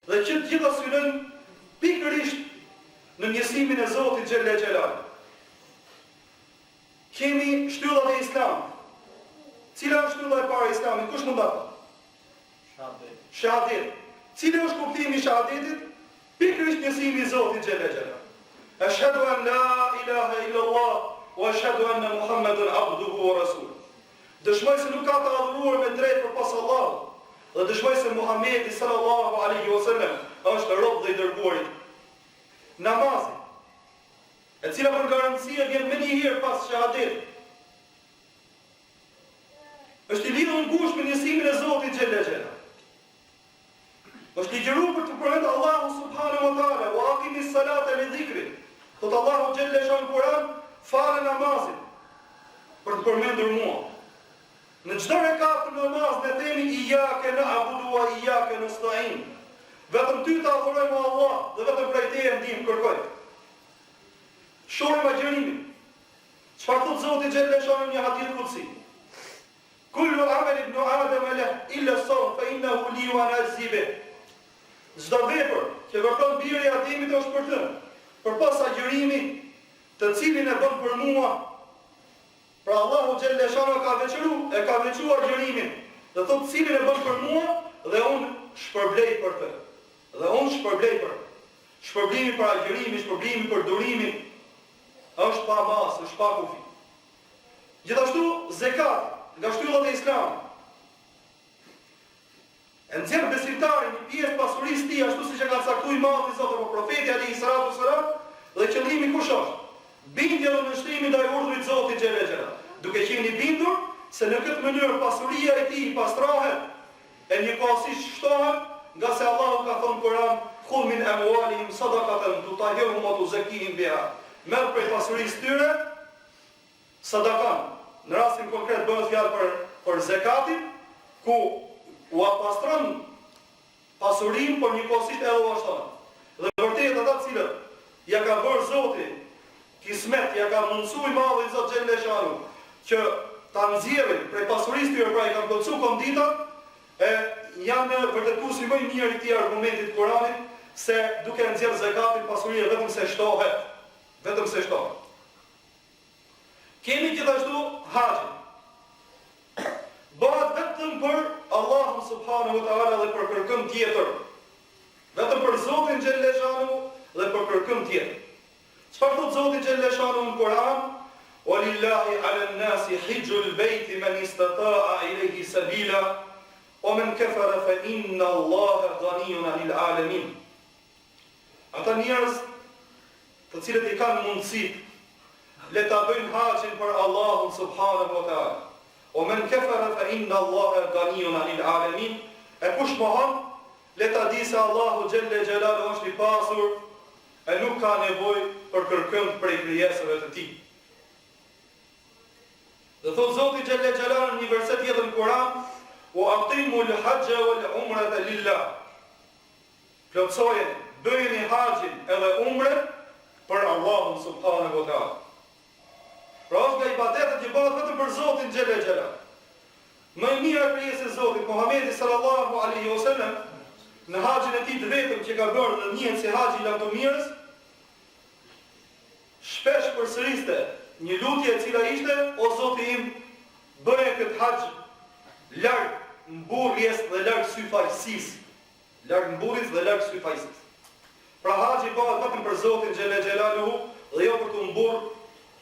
Dhe që të gjitha synojnë pikërisht në njësimin e Zotit Xhelle Xhelal. Kemi shtyllat e Islamit. Cila është shtylla e parë e Islamit? Kush mund ta thotë? Shahadet. Cili është kuptimi i shahadetit? Pikërisht njësimi i Zotit Xhelle Xhelal. Ashhadu an la ilaha illallah wa ashhadu anna Muhammadan abduhu wa rasuluhu. Dëshmoj se nuk ka të adhuruar me drejt përpas Allahut, dhe dëshmoj se Muhamedi sallallahu alaihi wasallam është rob dhe i dërguari. Namazi, e cila për garancia vjen më një herë pas shahadetit, është i lidhur ngushtë me njësimin e Zotit Xhelle Xhelal. Është ligjëruar për të përmendur Allahu subhanahu wa taala, wa aqimis salata li dhikri. Thot Allahu Xhelle Xhelal në Kur'an, fale namazin për të përmendur mua. Në çdo rekat të namaz ne themi iyyaka na'budu wa iyyaka nasta'in. Vetëm ty të adhurojmë Allah dhe vetëm prej teje ndihmë kërkojmë. Shohim agjërimin. Çfarë thot Zoti Xhelle Xhelal në një hadith qudsi? Kullu amal ibn Adam lahu illa as-sawm fa innahu li wa ana ajzi bih. Çdo vepër që vepron biri i Ademit është për të. Përpas agjërimit, të cilin e bën për mua, pra Allahu Xhelle Xhelal ka veçuar agjërimin, dhe thotë cilin e bën për mua dhe unë shpërblej për të. Dhe unë shpërblej për të. Shpërblimi për agjërimin, shpërblimi për durimin është pa masë, është pa kufi. Gjithashtu zekat nga shtyllat e Islamit. E nxjerr besimtarin një pjesë pasurisë tij ashtu siç e ka caktuar Imam Zoti apo profeti alayhi salatu wasalam, dhe qëllimi kush është? Bindja dhe nënshtrimi ndaj urdhrit të Zotit Xhelle Xhelal. Duke qenë i bindur se në këtë mënyrë pasuria e tij pastrohet e njëkohësisht shtohet, nga se Allahu ka thënë në Kur'an: "Khudh min amwalihim sadaqatan tutahhiruhum wa tuzakkihim biha." Merr prej pasurisë tyre sadakan. Në rastin konkret bëhet fjalë për zakatin, ku u pastron pasurinë, por njëkohësisht edhe u ashton. Dhe vërtet ata të cilët ja ka bërë Zoti kismet, ja ka mundsuar Malli Zot Xhelle Xhelal që ta nxjerrin prej pasurisë tyre, pra i kanë plotësuar konditat, e janë vërtetuesi më i mirë i këtij argumentit të Kuranit se duke nxjerrë zakatin pasuria vetëm se shtohet, vetëm se shtohet. Kemi gjithashtu haxhin. Bëhet vetëm për Allahun subhanahu wa taala dhe për kërkëm tjetër. Vetëm për Zotin Xhelle Xhelal dhe për kërkëm tjetër. Çfarë thot Zoti Xhelle Xhelal në Kur'an? "Walillahi 'ala an-nasi hijjul bayti man istata'a ilayhi sabila, wa man kafara fa inna Allaha ghaniyyun 'anil 'alamin." Ata njerëz të cilët i kanë mundësi le ta bëjnë haxhin për Allahun subhanahu wa taala. O men kefara fa inna Allaha ghaniyyun 'anil 'alamin. E kush mohon, le ta di se Allahu Xhelle Xhelal është i pasur e nuk ka nevojë për kërkëm prej krijesave të tij. Dhe thot Zoti Xhelle Xhelal në një verset tjetër në Kur'an: "Wa aqimul hajja wal umrata lillah." Plotësojeni, bëjeni haxhin edhe umren për Allahun subhanahu wa taala. Pra është nga ibadetet që bëhet vetëm për Zotin Xhelle Xhelal. Më i mira krijesë e Zotit Muhamedi sallallahu alaihi wasallam në haxhin e tij të vetëm që ka bërë dhe njihet si haxhi i lavdomirës, shpesh përsëriste një lutje e cila ishte: "O Zoti im, bëje këtë haxh larg mburrjes dhe larg syfaqësisë." Larg mburrjes dhe larg syfaqësisë. Pra haxhi bëhet vetëm për Zotin Xhelle Xhelaluhu dhe jo për të mburr,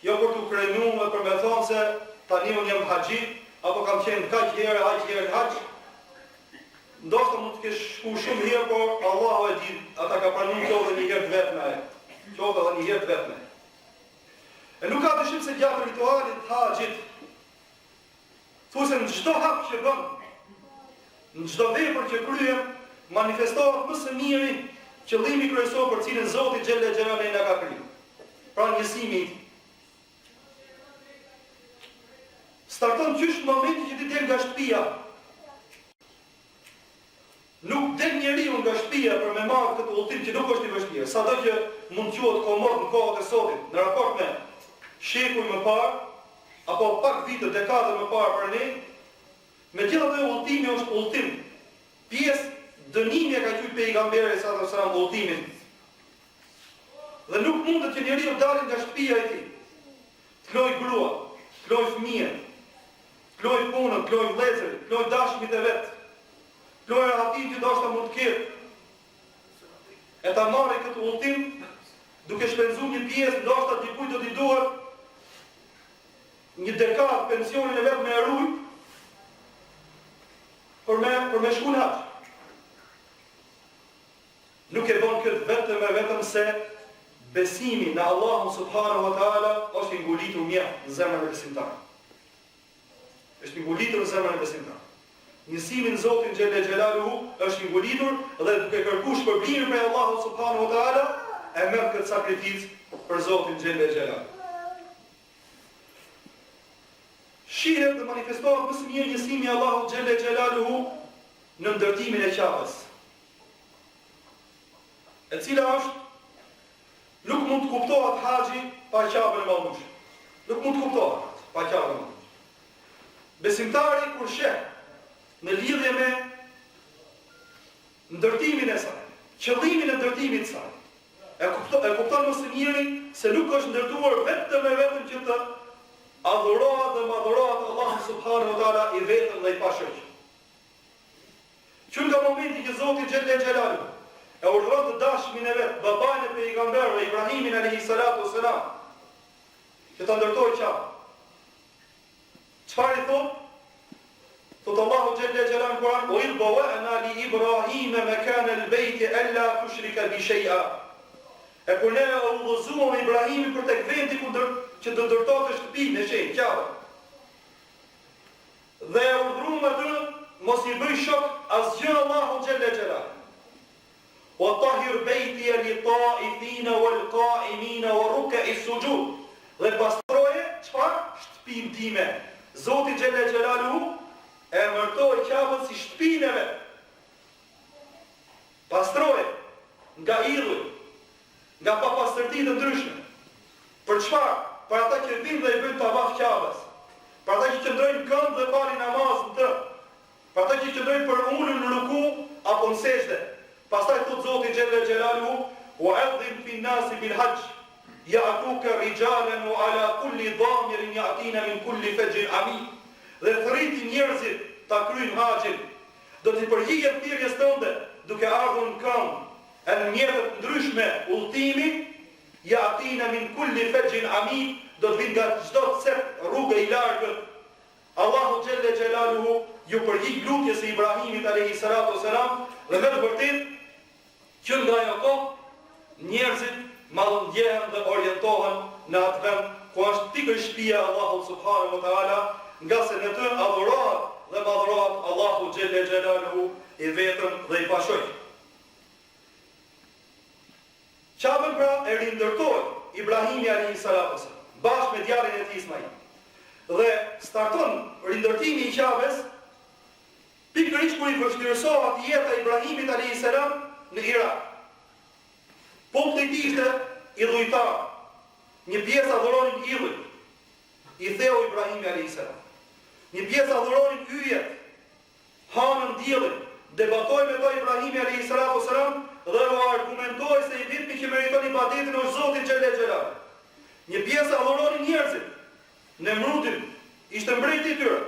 jo për të krenuar për me thonë se tani unë jam haxhi, apo kam qenë kaq herë haxh. Ndoshta mund të kesh shku shumë herë, por Allahu e di, ata ka pranuar qoftë një herë vetëm ai. Qoftë edhe një herë vetëm. E nuk ka dyshim se gjatë ritualit të haxhit, thosë në çdo hap që bën, në çdo vepër që kryen, manifestohet më së miri qëllimi kryesor për cilin Zoti Xhelle Xhelal na ka krijuar. Pra njësimi. Starton qysh momenti që ti del nga shtëpia. Nuk del njeriu nga shtëpia për me marrë këtë udhtim që nuk është i vështirë. Sado që mund quhet komod në kohët e sotit, në raport me shekuj më parë, apo pak vite, dekade më parë për ne, megjithatë udhëtimi është udhëtim. Pjesë dënimi e ka qujtë pejgamberi sallallahu alaihi wasallam udhëtimin. Dhe nuk mundet që njeriu dalin nga shtëpia e tij. Të loj grua, të loj fëmijë, të loj punën, të loj vëllezërin, të loj dashmit e vet. Të loj rahatin që ndoshta mund të ketë. E ta marrë këtë udhëtim duke shpenzuar një pjesë, ndoshta dikujt do t'i duhet një dekadë pensionin e vet me rujt për me shku në haxh. Nuk e bën këtë vetëm se besimi në Allahun subhanahu wa taala është i ngulitur mjaft në zemrën e besimtarit. Është i ngulitur në zemrën e besimtarit. Njësimi në Zotin xhelle xhelaluhu është i ngulitur dhe duke kërkuar shpërblimin prej Allahut subhanahu wa taala e merr këtë sakrificë për Zotin xhelle xhelaluhu. Shihet dhe manifestohet më së miri njësimi i Allahut xhelle xhelaluhu në ndërtimin e Ka'bës, e cila është nuk mund të kuptohet haxhi pa Ka'bën e Madhëshme. Nuk mund të kuptohet pa Ka'bën e Madhëshme. Besimtari kur sheh në lidhje me ndërtimin e saj, qëllimin e ndërtimit të saj, e kupton më së miri se nuk është ndërtuar vetëm që të adhurohet dhe madhurohet Allahu subhanahu wa taala i vetëm dhe i pashoq. Që nga momenti që Zoti xhelle xhelaluhu e urdhëron të dashmin e vet, babain e pejgamberit Ibrahimin alayhi salatu wassalam, që ta ndërtojë Ka'bën. Çfarë i thot? Thot Allahu xhelle xhelaluhu në Kur'an: "Wa idh bawa'na li Ibrahima makana al-bayt alla tushrika bi shay'a." E kur ne udhëzuam Ibrahimin për tek vendi që do ndërtohet shtëpinë e shenjtë, Ka'bën. Dhe e urdhëruam atë mos i bëj shok asgjë Allahu xhelle xhelaluhu. Wa tahhir baytiya lit-ta'ifina wal-qa'imina wa ruk'i sujud. Dhe pastroje çfarë? Shtëpinë time. Zoti xhelle xhelaluhu e emërtoi Ka'bën si shtëpinë e vet. Pastroje nga idhuj, nga papastërti të ndryshme. Për çfarë? Për ata që vinë dhe i bëjnë tavaf Ka'bës. Për ata që qëndrojnë këmbë dhe falin namazin të. Për ata që qëndrojnë për ulën në ruku apo në sejdë. Pastaj thot Zoti xhelle xhelaluhu: "Wa'adhim fi an-nasi bil hajj ya'tuka rijalan wa 'ala kulli dhamirin ya'tina min kulli fajjin 'amik." Dhe thërriti njerëzit ta kryejnë haxhin. Do t'i përgjigjen thirrjes tënde duke ardhur në këmbë e në mjetet ndryshme udhëtimi, ya'tina min kulli fajjin 'amik, do të vinë nga çdo cep rrugë i largët. Allahu xhelle xhelaluhu ju përgjigj lutjes së Ibrahimit alayhi salatu wassalam dhe me të vërtetë që nga ajo kohë njerëzit mallndjehen dhe orientohen në atë vend ku është pikërisht shtëpia e Allahut subhanahu wa taala, nga se në të adhurohet dhe madhurohet Allahu xhelle xhelaluhu i vetëm dhe i pashoq. Ka'bën pra e rindërtoi Ibrahimi alayhi salatu wassalam bashkë me djalin e tij Ismail. Dhe starton rindërtimi i Ka'bës pikërisht kur i vështirësohet jeta e Ibrahimit alayhi salam në Irak. Populli i tij ishte idhujtar. Një pjesë adhuronin idhuj, i theu Ibrahimi alayhi salam. Një pjesë adhuronin yjet, hanën diellin. Debatoi me to Ibrahimi alayhi salam dhe u argumentoi se i vetmi që meriton ibadetin është Zoti xhelle xhelaluhu. Një pjesë adhuronin njerëzit. Nemrudin ishte mbreti i tyre.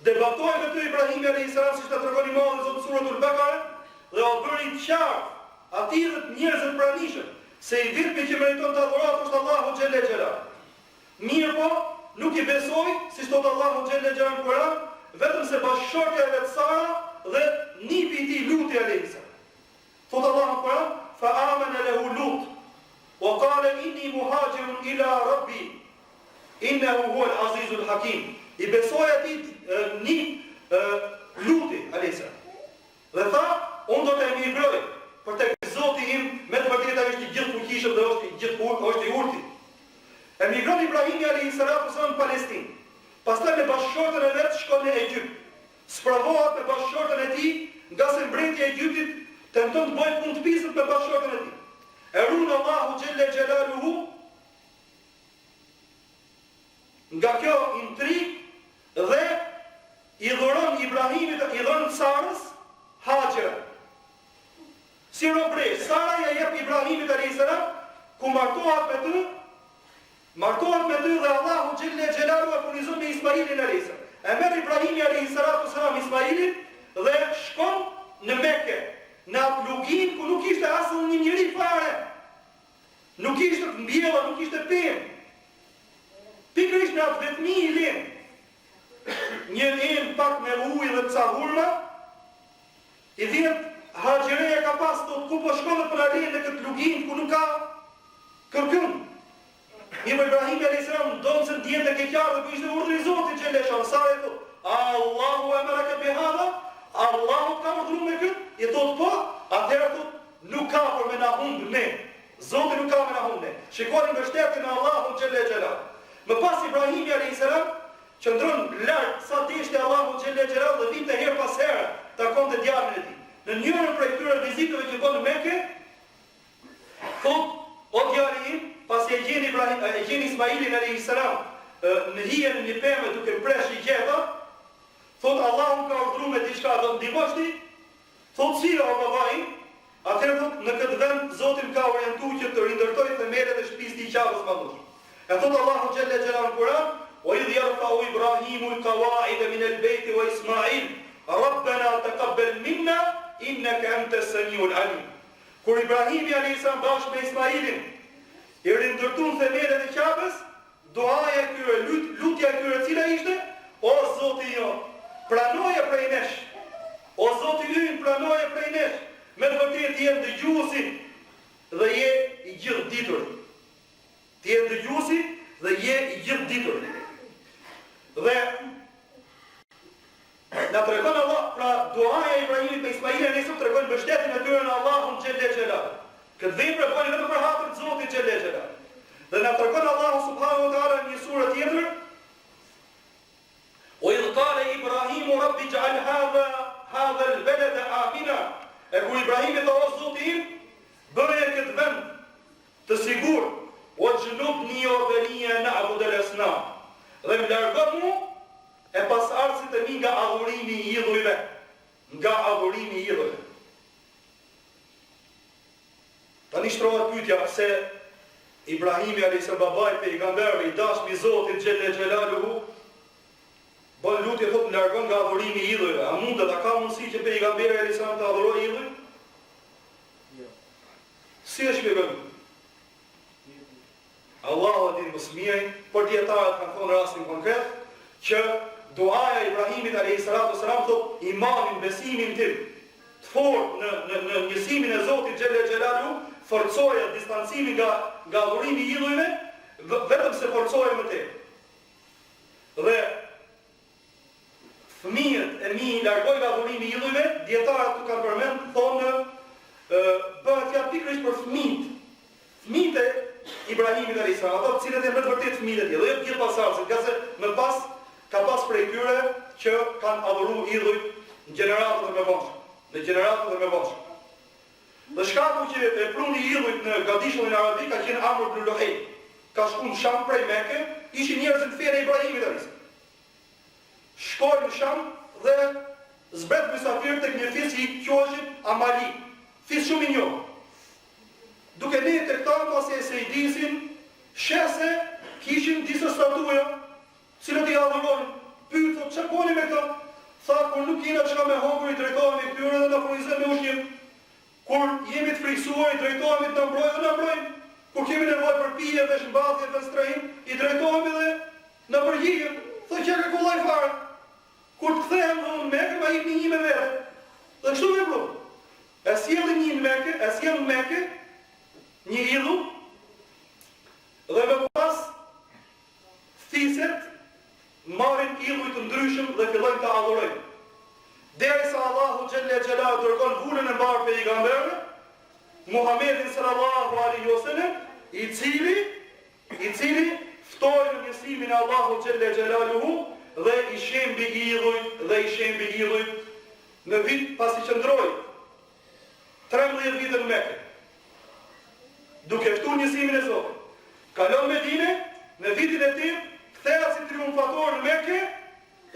Debatoi me ty Ibrahimi alayhis salam, siç ta tregon Imam Zot suratul Baqara, dhe u bëri qartë atij dhe njerëzve pranishëm se i vetmi që meriton të adhurohet është Allahu xhelle xhelaluhu. Mirë po, nuk i besoi, siç thot Allahu xhelle xhelaluhu në Kur'an, vetëm se bashkëshortja e vet Sara dhe nipi i tij Luti alayhis salam. Thot Allahu në Kur'an: "Fa amana lahu Lut wa qala inni muhajirun ila rabbi innahu huwal azizul hakim." I besoi atij Luti alayhis salam. Dhe tha: "Unë do të emigroj për tek Zoti im, me të vërtetë ai është i gjithë fuqishëm dhe është i urtë." Emigron Ibrahimi alayhis salam në Palestinë. Pastaj me bashkëshortën e vet shkon në Egjipt. Spravohet me bashkëshortën e tij, nga se mbreti i Egjiptit tenton të bëjë punë të pisët me bashkëshortën e tij. E ruan Allahu xhelle xhelaluhu nga kjo intrigë dhe i dhuron Ibrahimit, i dhuron Sarës Haxhera. Si robresh, Sara ja jep Ibrahimit a.s. ku martohat me ty dhe Allahu xhelle xhelalu e furnizon me Ismailin a.s. E merr Ibrahimi a.s. Ismailin dhe shkon në Mekë, në atë lugin ku nuk ishte asnjë një njeri fare. Nuk ishte mbjella, nuk ishte pemë. Pikërisht në atë vetmi i linë. Një enë pak me ujë dhe ca hurma, i dhjetë Haxhireja ka pas të ku po shkollët për alinë në këtë lugin ku nuk ka kërkëm. Ibrahimi a.s. donë se në djenë dhe keqarë dhe ku ishte urdhri Zotit xhelle xhelalu. Sara e thot, Allahu amaraka bi hadha, Allahu ka urdhëruar me këtë? I thot po, atëherë thot, nuk ka për me na humbë ne. Zoti nuk ka me na humbë ne. Shikoni mbështetjen e Allahut xhelle xhelalu. Më pas Ibrahimi a.s. qëndron larg sa dishte Allahu xhelle xhelalu dhe vinte her pas here takonte djalin e tij. Në njërën për këtyre vizitave që bënë në Mekë, thot, o djali im, pasi e gjeni Ismailin a.s. në hijen një pemë duke mpresh i gjeta, thot, Allahu ka urdhëruar me diçka do të ndihmosh ti, thot, si o babai, atëherë thot, në këtë vend Zoti më ka orientuar që të rindërtoj themelet e shtëpisë të Qafës madhush. E thot Allahu xhelle xhelalu në Kur'an, wa idh yarfa'u Ibrahimu al-qawa'ida min al-bayt wa Ismail, Rabbana taqabbal minna innaka antas samiul alim. Kur Ibrahimi a.s. bashkë me Ismailin i rindërtuan themelet e Qafës, duaja e tyre, lutja e tyre cila ishte, o Zoti jo, pranoje prej nesh. O Zoti ynë, pranoje prej nesh. Me të vërtetë je dëgjuesi dhe je i gjithë ditur. Ti je dëgjuesi dhe je i gjithë ditur. Dhe na tregon Allah, pra duaja e Ibrahimit me Ismailin nesër tregon mbështetjen e tyre në Allahun xhelle xhelalu. Këtë vepër bëni vetëm për hapën e Zotit xhelle xhelalu. Dhe na tregon Allahu subhanahu wa taala në një sure tjetër, "Wa idh qala Ibrahimu rabbi ij'al hadha al-balada amina." E kur Ibrahimi tha o Zoti im, bëje këtë vend të sigurt, "Wajnubni wa baniya na'budu al-asnam." Dhe më largon mu e pas arsit e mi nga adhurimi i idhujve. Nga adhurimi i idhujve. Tani shtrohet pyetja pse Ibrahimi a.s. babai pejgamberi i dashmi i Zotit xhelle xhelaluhu bën lutje thot largon nga adhurimi i idhujve. A mundet, a ka mundësi që pejgamberi a.s. të adhurojë idhuj? Jo. Si e shpjegon? Allahu e din më së miri, por dietarët kanë thonë rastin konkret që duaja e Ibrahimit a.s. thot imanin, besimin tim të fortë në njësimin e Zotit xhelle xhelaluhu forcoja distancimin nga adhurimi i idhujve, vetëm se forcoja më tej. Dhe fëmijët e mi largoj nga adhurimi i idhujve, dietarët kanë përmend thonë bëhet fjalë pikërisht për fëmijët. Fëmijët e Ibrahimit a.s. ato të cilët janë më të vërtetë fëmijët e tij, dhe jo gjithë pasardhësit, nga se më pas ka pas prej tyre që kanë adhuruar idhujt në gjeneratët e mëvonshme, në gjeneratët e mëvonshme. Dhe shkaku që e pruni idhujt në gadishullin arabik ka qenë Amr ibn Luhay. Ka shkuar në Sham prej Mekë, ishin njerëz të fenë e Ibrahimit a.s. Shkojnë në Sham dhe zbret mysafir tek një fis i quhej Amali, fis shumë i njohur. Duke ne tek ta pasi e se i disin, shese kishin disa statuja, cilët i adhuronin. Pyetën çfarë bëni me këto? Tha kur nuk kena çka me hongër i drejtohemi këtyre dhe na furnizojnë me ushqim. Kur jemi të friksuar i drejtohemi të na mbrojnë dhe na mbrojnë. Kur kemi nevojë për pije dhe shmbathje dhe strehim, i drejtohemi dhe na përgjigjen. Thonë që ka kollaj fare. Kur të kthehem në Mekë, ma jepni një me vete. Dhe kështu me blu. E sjellin një në Mekë, e sjellin në Mekë, një idhull, dhe me pas fiset marrin idhuj të ndryshëm dhe fillojnë të adhurojnë. Derisa Allahu xhelle xhelalu dërgon vulën e mbar pejgamberëve, Muhammedin sallallahu alaihi wasallam, i cili ftoi në njësimin e Allahu xhelle xhelaluhu dhe i shembi idhujt në vit pasi qëndroi 13 vite në Mekë. Duke ftuar njësimin e Zotit. Kalon Medinë, në vitin e tij kthehet si triumfator në Mekë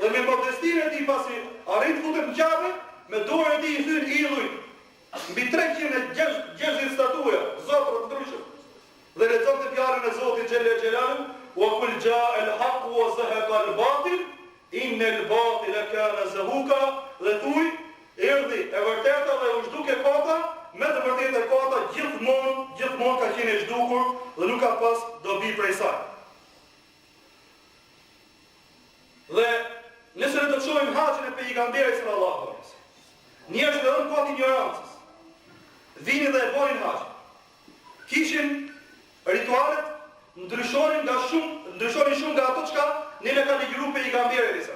dhe me modestinë e tij pasi arrit futet në Ka'bë, me dorën e tij i thyn idhujt mbi 360 statuja, zotër të ndryshëm, dhe lexonte fjalën e Zotit xhelle xhelalu, wa kul jaa al-haq wa zahaqa al-batil, inna al-batila kana zahuqa, dhe thuj, erdhi e vërteta dhe u zhduke kota, me të vërtetë kota gjithmonë ka qenë e zhdukur dhe nuk ka pas dobi prej saj. Dhe nëse ne do të shohim haxhin e pejgamberit sallallahu alaihi wasallam, njerëzit e rënë kohë ignorancës, vinin dhe e bënin haxh. Kishin ritualet, ndryshonin shumë nga ato çka ne ka ligjëruar pejgamberi sa.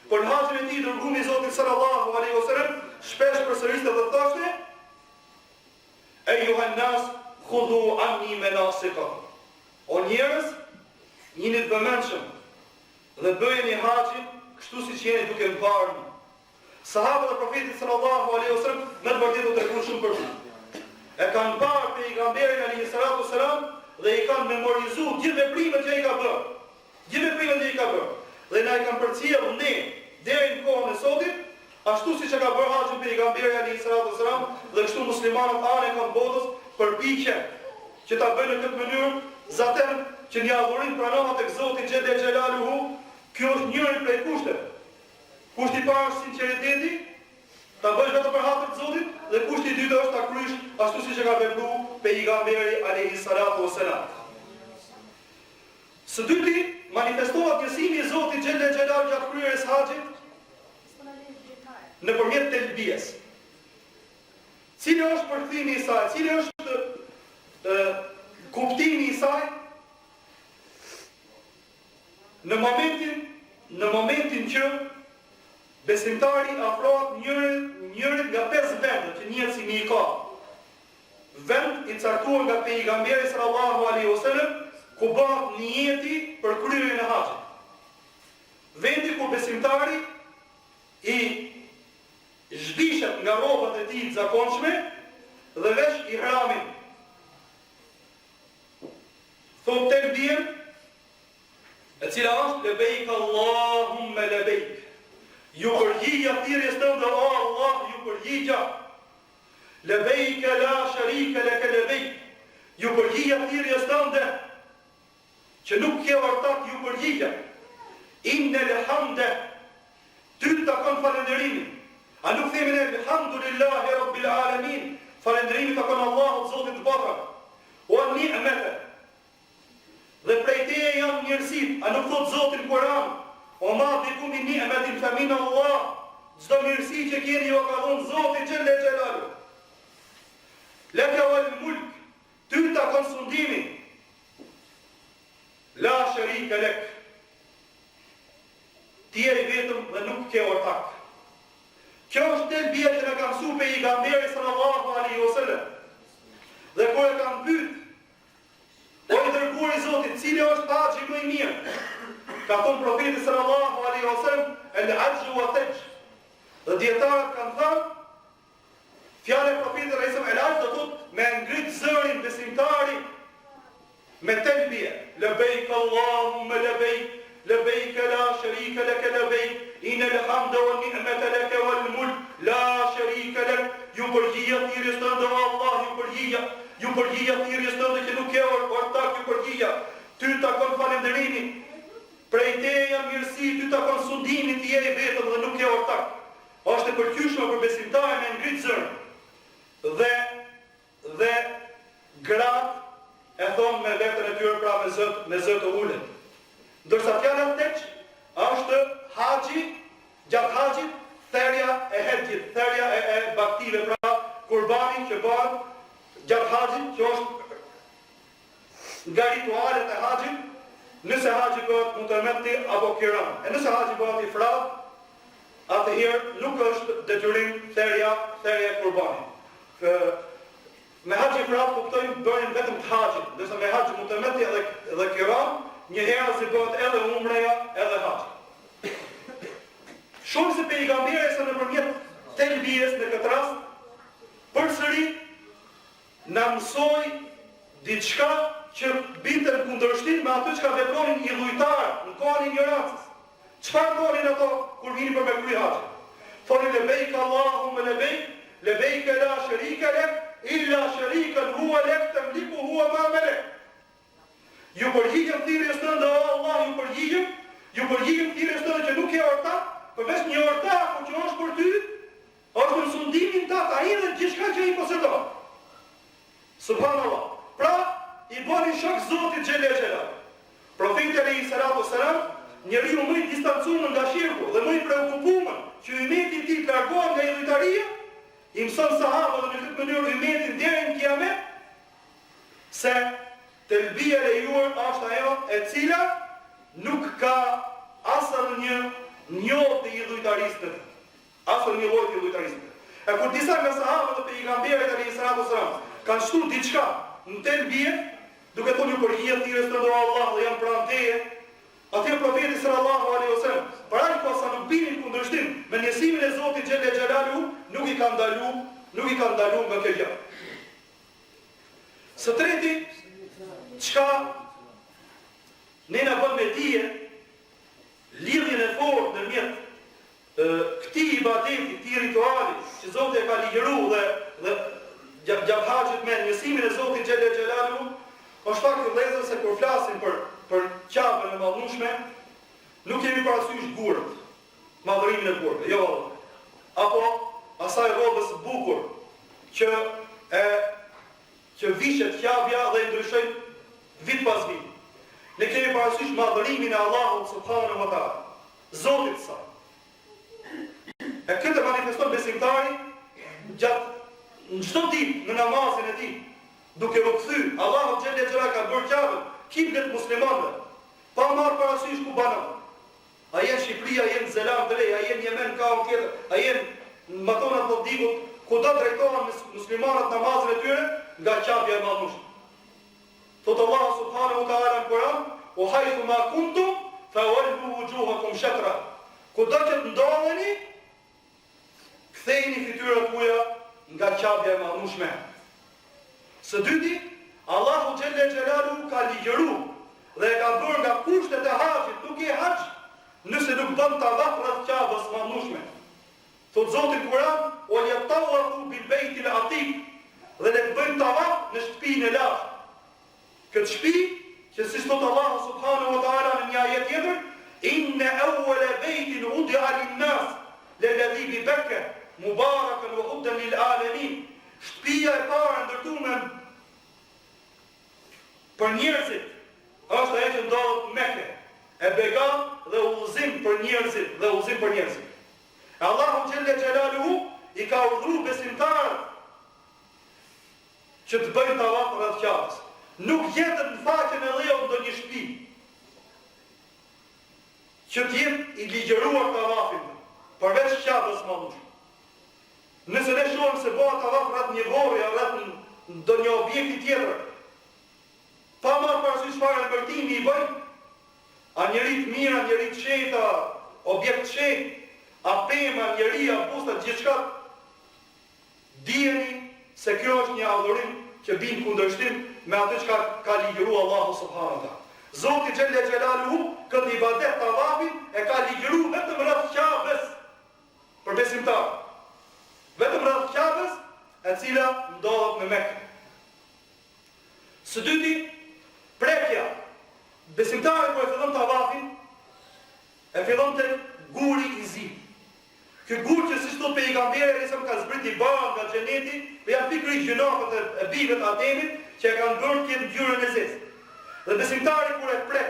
Por në haxhin e tij dërguari i Zotit sallallahu alaihi wasallam shpesh përsëriste dhe thoshte: "Ejuha an-nas, khudhu anni manasikakum." O njerëz, jini të vëmendshëm dhe bëjeni haxhin kështu siç jeni duke më parë. Sahabët e Profetit sallallahu alaihi wasallam me të vërtetë u treguan shumë për këtë. E kanë parë pejgamberin alayhi salatu wasalam dhe i kanë memorizuar gjithë veprimet që ai ka bërë. Dhe na i kanë përcjellur ne deri në kohën e sotit, ashtu siç e ka bërë haxhin pejgamberi alayhi salatu wasalam, dhe kështu muslimanët anë kanë botës përpiqen që ta bëjnë në këtë mënyrë, zaten që një adhurim pranohet tek Zoti xhelle xhelaluhu. Kjo është njëri prej kushteve. Kushti i parë është sinqeriteti, ta bësh vetëm për hapën e Zotit, dhe kushti i dytë është ta kryesh ashtu siç e ka vepruar pejgamberi alayhi salatu wasalam. Së dyti, manifestohet njësimi i Zotit xhelle xhelalu gjatë kryerjes haxhit nëpërmjet telbies. Cili është përkthimi i saj? Cili është kuptimi i saj? Në momentin që besimtari afrohet njërit nga 5 vende që njihet si miqat. Vend i caktuar nga pejgamberi sallallahu alaihi wasallam ku bëhet niyeti për kryerjen e haxhit. Vendi ku besimtari i zhvishet nga rrobat e tij të zakonshme dhe vesh ihramin. Thotë telbien, e cila është lebejk Allahumma lebejk. Ju përgjigja thirrjes tënde, o Allah, ju përgjigja. Lebejk la sharika lak lebejk. Ju përgjigja thirrjes tënde, që nuk ke ortak, ju përgjigja. Innal hamda, ty të takon falënderimin. A nuk themi ne elhamdulillahi rabbil alamin, falënderimi takon Allahut Zotit të botave. O ni'mete, dhe prej teje janë mirësit, a nuk thot Zotin Kur'an, o ma bikum min ni'matin fa min Allah, çdo mirësi që keni ju ka dhënë Zoti xhelle xhelalu. Laka wal mulk, ty takon sundimi. La sharika lak. Ti je i vetëm dhe nuk ke ortak. Kjo është telbia që na ka mësuar pejgamberi sallallahu alaihi wasallam. Dhe kur e kanë pyet, o i dërguari i Zotit, cili është haxhi më i mirë? Ka thonë profeti sallallahu alaihi wasallam, el-hajj wa taj. Dhe dietarët kanë thënë, fjala e profetit sallallahu alaihi wasallam, el-hajj do thotë me ngrit zërin besimtari me telbie, labejk Allahumma labejk, labejk la sharika lak labejk, inal hamda wa ni'mata lak wal mulk la sharika lak. Ju përgjigja thirrjes tënde, o Allah, ju përgjigja thirrjes tënde që nuk ke ortak, ju përgjigja. Ty takon falënderimi, prej teje janë mirësi, ty takon sundimi, ti je i vetëm dhe nuk ke ortak. Është e përqyeshme për besimtarin me ngrit zërin. Dhe gratë e thonë me veten e tyre, pra me zë të ulët. Ndërsa fjala teç është haxhi, gjatë haxhit therja e hedhjit, therja e baktive, pra kurbani që bëhet gjatë haxhit, që është nga ritualet e haxhit, nëse haxhi bëhet mutamatti apo kiran. E nëse haxhi bëhet ifrat, atëherë nuk është detyrim therja e kurbanit. Me haxhi ifrat kuptojmë bërin vetëm të haxhit, ndërsa me haxhi mutamatti dhe kiran, një herë si bëhet edhe umreja edhe haxhi. Shumë se pejgamberi sa nëpërmjet telbies në këtë rast, përsëri na mësoi diçka që binte në kundërshtim me atë çka vepronin illujtarët në kohën e ignorancës. Çfarë thonin ato kur vinin për me kry haxhin? Thonin lebejk Allahumma lebejk, lebejke la sharika lek illa sharikan huwa lek tamliku huwa ma malak. Ju përgjigjëm thirrjes tënde o Allah, ju përgjigjëm thirrjes tënde që nuk e ortak, përveç një ortaku që është për ty, është në sundimin tat, ai dhe gjithçka që ai posedon. Subhanallah. Pra, i bëni shok Zotit xhelel xhelal. Profeti alayhi salatu wasalam, njeriu më i distancuar nga shirku dhe më i preokupuar që ymeti i tij të largohet nga idhujtaria, i mëson sahabët në këtë mënyrë ymetin deri në kiamet se telbia e lejuar është ajo e cila nuk ka asnjë njohje të idhujtarisë. Asnjë lloj të idhujtarisë. E kur disa nga sahabët e pejgamberit alayhi salatu wasalam kanë shtuar diçka në telbie, duke thonë ju përgjigjet thirrjes tënde o Allah dhe jam pranë teje, atëherë profeti sallallahu alaihi wasallam, para që sa nuk binin kundërshtim me njësimin e Zotit xhelel xhelalu, nuk i ka ndaluar nga kjo gjë. Së treti, çka ne na bën me dije lidhjen e fortë ndërmjet këtij ibadeti, këtij rituali që Zoti e ka ligjëruar dhe gjatë haxhit me njësimin e Zotit xhelel xhelalu, është fakti vëllezër se kur flasim për qafën e madhnushme, nuk kemi parasysh gurët, madhërimin e gurëve, jo, apo asaj rrobës bukur që vishet qafja dhe ndryshojnë vit pas vit. Ne kemi parasysh madhërimin e Allahut subhanahu wa taala, Zotit sa. E këtë manifeston besimtari gjatë në çdo ditë në namazin e tij, duke u kthy Allahu xhelel xhelal ka bërë qafën kiblet muslimanëve, pa marrë parasysh ku banon. A jenë Shqipëri, a jenë Zeland Drejt, a jenë Yemen ka unë tjetër, a jenë matonat të digut, ku do drejtohen muslimanët namazën e tyre nga qafja e madhnushme. Thotë Allahu subhanahu wa taala në Kur'an, "O haythu ma kuntum fa wallu wujuhakum shatra." Ku do që të ndodheni, kthejini fytyrat tuaja nga qafja e madhnushme. Së dyti, Allahu xhelel xhelalu ka ligjëruar dhe ka bërë nga kushtet e haxhit, nuk e haxh nëse nuk bën tavaf rreth qafës së madhnushme. Thot Zoti në Kur'an, "O yatawafu bil baytil atiq", dhe ne bëjmë tavaf në shtëpinë e lashtë. Këtë shtëpi, që si thot Allahu subhanahu wa taala në një ajet tjetër, "Inna awwala baytin wudi'a lin-nas lalladhi bi Bakka mubarakan wa hudan lil alamin." Shtëpia e parë ndërtuar për njerëzit është ajo që ndodhet në Mekë, e begat dhe udhëzim për njerëzit. Allahu xhelel xhelaluhu i ka urdhëruar besimtarët që të bëjnë tavaf rreth qafës. Nuk jetet në faqen e dhëut ndonjë shtëpi që të jetë i ligjëruar tavafin përveç qafës madhnushme. Nëse ne shohim se bëhet tavaf rreth një vorri apo rreth ndonjë objekti tjetër, pa marrë parasysh çfarë ndërtimi i bëjnë, a njeri të mirë, a njeri të shenjtë, objekt të shenjtë, a pema, njeri, a busta, gjithçka, dijeni se kjo është një adhurim që bën kundërshtim me atë që ka ligjëruar Allahu subhanahu wa taala. Zoti xhelel xhelaluhu këtë ibadet tavafin e ka ligjëruar vetëm rreth qafës për besimtar. Vetëm rreth qafës e cila ndodhet në Mekë. Së dyti, prekja. Besimtari kur e fillon tavafin, e fillon te guri i zi. Ky gur që siç thot pejgamberi sa ka zbriti baba nga xheneti, po janë pikërisht gjunafat e bijve të Ademit që e kanë bërë këtë ngjyrën e zezë. Dhe besimtari kur e prek,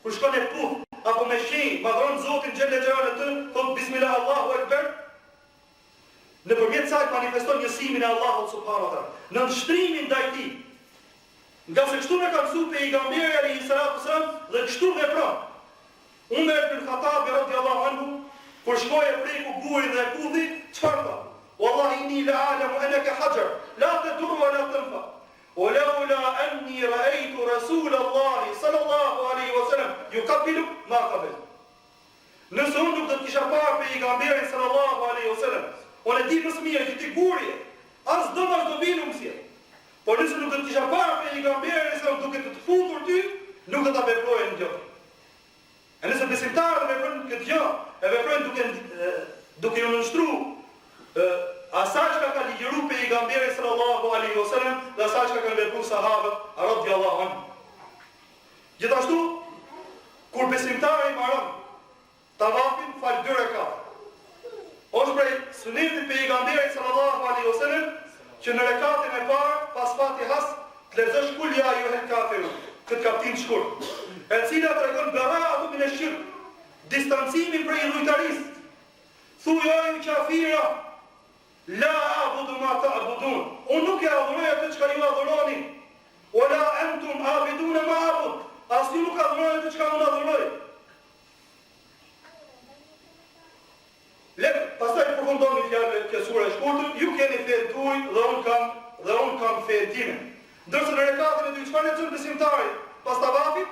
kur shkon e puth apo me shenjë, madhron Zotin xhelel xhelal atë, thot bismillah Allahu akbar. Nëpërmjet saj manifeston njësimin e Allahut subhanahu wa taala, në nshtrimin ndaj tij. Nga se kështu me ka mësuar pejgamberi alayhi salatu wasallam dhe kështu vepron. Umar ibn Khattab radhiyallahu anhu kur shkoi e preku gurin dhe e puthi, çfarë tha? Wallahi inni la a'lamu annaka hajar, la tadur wa la tanfa. Walaula anni ra'aytu Rasulullah sallallahu alaihi wasallam yuqabbilu ma qabil. Nëse unë nuk do të kisha parë pejgamberin sallallahu alaihi wasallam, unë e di më së miri që ti guri, as do vazhdobinu mësje. Por nëse nuk do të kisha parë pejgamberin sallallahu duke të futur ty, nuk do ta veproje në gjë. E nëse besimtarët veprojnë këtë gjë, e veprojnë duke u nënshtruar asaj që ka ligjëruar pejgamberi sallallahu alaihi wasallam dhe asaj që kanë vepruar sahabët radhiyallahu anhum. Gjithashtu, kur besimtari mbaron tavafin, fal 2 rekat. Është prej sunetit të pejgamberit sallallahu alaihi wasallam që në rekatin e parë pas Fatihas të lexosh kul ya ayyuhal kafirun, këtë kaptin shkurt, e cila tregon bara'atu min ash-shirk, distancimin prej idhujtarisë. Thuaj o ju kafira, la a'budu ma ta'budun, unë nuk e adhuroj atë çka ju adhuroni, wala antum abidun ma a'bud, as ju nuk adhuroni atë çka unë adhuroj. Pastaj përfundon një fjalë kjo sura e shkurtër, ju keni fen tuaj dhe unë kam fen time. Ndërsa në rekatin e dytë çfarë lexon besimtari pas tavafit?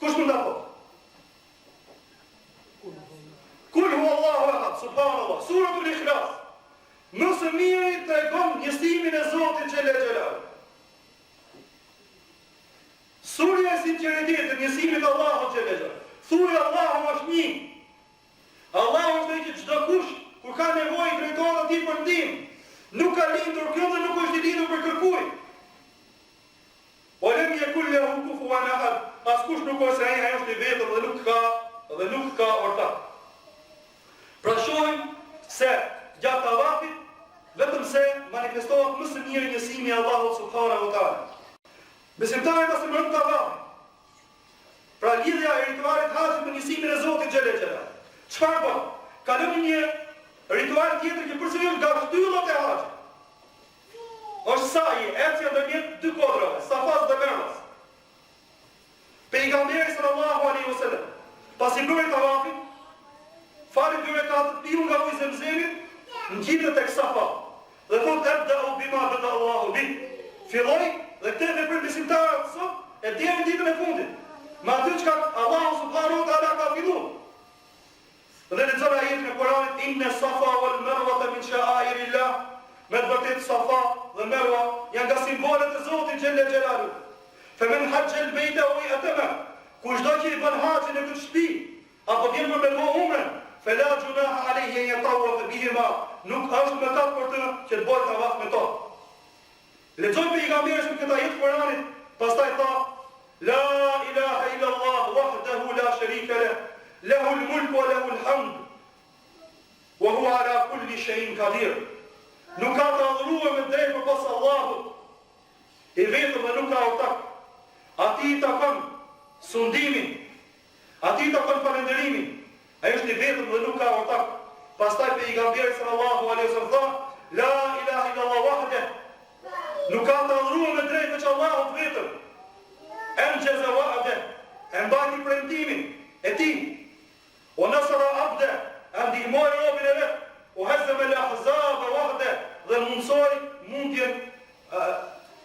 Kush mund ta thotë? Kul huwallahu ahad, subhanallah, suratul Ikhlas. Më së miri tregon njësimin e Zotit xhelel xhelal. Surja e sinqeritetit, njësimit të Allahut xhelel xhelal. Thuaj Allahu është një. Allahu është ai që çdo kush kur ka nevojë drejton atij për ndihmë. Nuk ka lindur kënd dhe nuk është i lindur për kërkuj. Walam yakul lahu kufuwan ahad. Askush nuk është ai është i vetëm dhe nuk ka ortak. Pra shohim se gjatë tavafit vetëm se manifestohet më së miri njësimi i Allahut subhanahu wa taala. Besimtari pas mbrëm tavafit. Pra lidhja e ritualit haxhit me njësimin e Zotit xhelel xhelal. Çfarë bën? Ka lënë një ritual tjetër që përsëritet nga shtyllat e haxhit. Është sa'i, ecja ndërmjet 2 kodrave, Safas dhe Merwas. Pejgamberi sallallahu alaihi wasallam, pasi bëri tavafin, fali 2 rekat, piu nga uji Zemzemit, ngjitet tek Safa. Dhe thotë abda'u bima bada Allahu bi. Filloi dhe këtë veprim besimtarët sot e deri në ditën e fundit. Me atë çka Allahu subhanahu wa taala ka filluar. Dhe në zona jetë në Kuranit, inne Safa wal Merwa min sha'airillah, me të vërtet Safa dhe Merwa janë nga simbolet e Zotit xhelel xhelalu. Femen hajjal bejta u i atema, kushdo që i bën haxhin në këtë shtëpi, apo vjen me bo umren, fela gjunaha alejhi yatawaf bihima, nuk është mëkat për të që të bëjë tavaf me to. Lexoj pejgamberin në këtë ajet Kuranit, pastaj tha, la ilaha illa Allah wahdahu la sharika lahu. Lahu al-mulku wa lahu al-hamd wa huwa ala kulli shay'in qadir. Nuk ka të adhuruar me drejtë përpas Allahut, i vetëm dhe nuk ka ortak. Ati i takon sundimin, ati i takon falënderimin. Ai është i vetëm dhe nuk ka ortak. Pastaj pejgamberi sallallahu alaihi wasallam tha, la ilaha illa Allah wahdahu. Nuk ka të adhuruar me drejtë veç Allahut vetëm. Anjaza wa'dahu, e mbajti premtimin e tij. O nësëra abde, e ndihmoj robin e vetë, o hezëm e lahzab e wahde, dhe mundsoj mundjen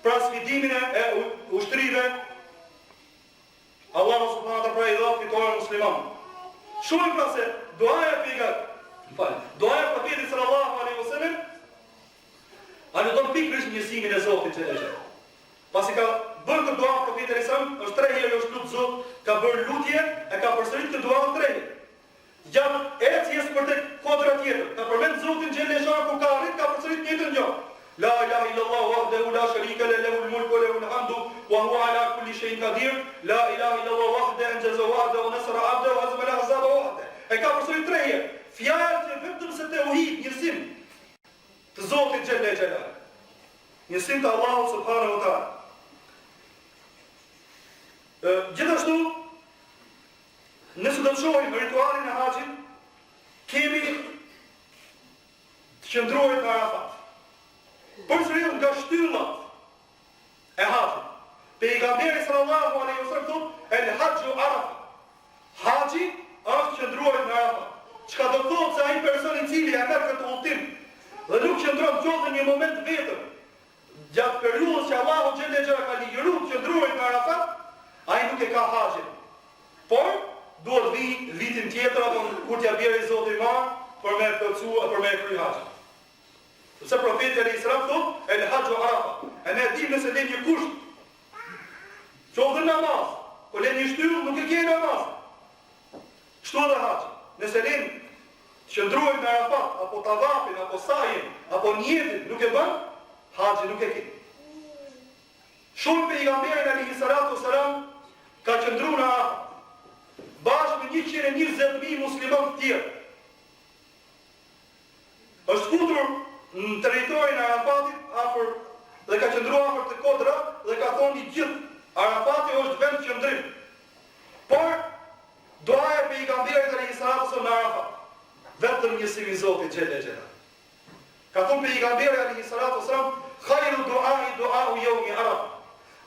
pra sfidimin e ushtrive, Allahu subhanahu wa taala pra i dha fitoren musliman. Shumë pra se doaja profetit sallallahu alaihi wasallam, anë do pikërisht njësimin e Zotit xhelel xhelal. Pasi ka bërë këtë dua profeti sallallahu është 3 herë është lutë Zot, ka bërë lutje e ka përsëritur këtë dua 3 herë. Gjatë ecjes për tek kodra tjetër, ka përmend Zotin xhelel xhelal kur ka arrit ka përsëritur një të njëjtë. La ilaha illallah wahdahu la sharika lahu lahul mulku wa lahul hamdu wa huwa ala kulli shay'in qadir. La ilaha illallah wahdahu anjaza wa'dahu wa nasara 'abdahu wa hazama al-ahzaba wahdahu. E ka përsëritur 3 herë. Fjalë që vetëm se tauhid, njësim të Zotit xhelel xhelal. Njësim të Allahut subhanahu wa taala. Gjithashtu, nëse do të shohim ritualin e haxhit, kemi të qëndruar në Arafat. Përsëritet nga shtyllat e haxhit. Pejgamberi sallallahu alaihi wasallam thotë el-hajju Arafa. Haxhi është qëndruar në Arafat. Çka do të thotë se ai person i cili e merr këtë udhtim dhe nuk qëndron gjithë në një moment vetëm, gjatë periudhës që Allahu xhelel xhelal ka ligjëruar qëndruar në Arafat, ai nuk e ka haxhin. Por duhet vi vitin tjetër apo kur t'ia bjerë Zoti më për me plotësuar për me kryer haxhin. Se profeti alayhis salam thotë el hajju Arafa. E ne dimë nëse le një kusht. Qoftë namaz, po le një shtyllë nuk e ke namaz. Shto dhe haxhi. Nëse le qëndruhet në Arafat, apo tavafin, apo sajin, apo njetin, nuk e bën, haxhi nuk e ke. Shumë pejgamberin alayhi salatu wasalam ka qëndruar në Arafat, bashkë me 120.000 musliman të tjerë. Është futur në territorin e Arafatit afër dhe ka qëndruar afër të kodra dhe ka thonë i gjithë Arafati është vend qëndrim. Por duaja e pejgamberit alayhi salatu wasalam në Arafat vetëm një civilizotit xhelle xhelal. Ka thonë pejgamberi alayhi salatu wasalam, khairu du'ai yawmi Arafah.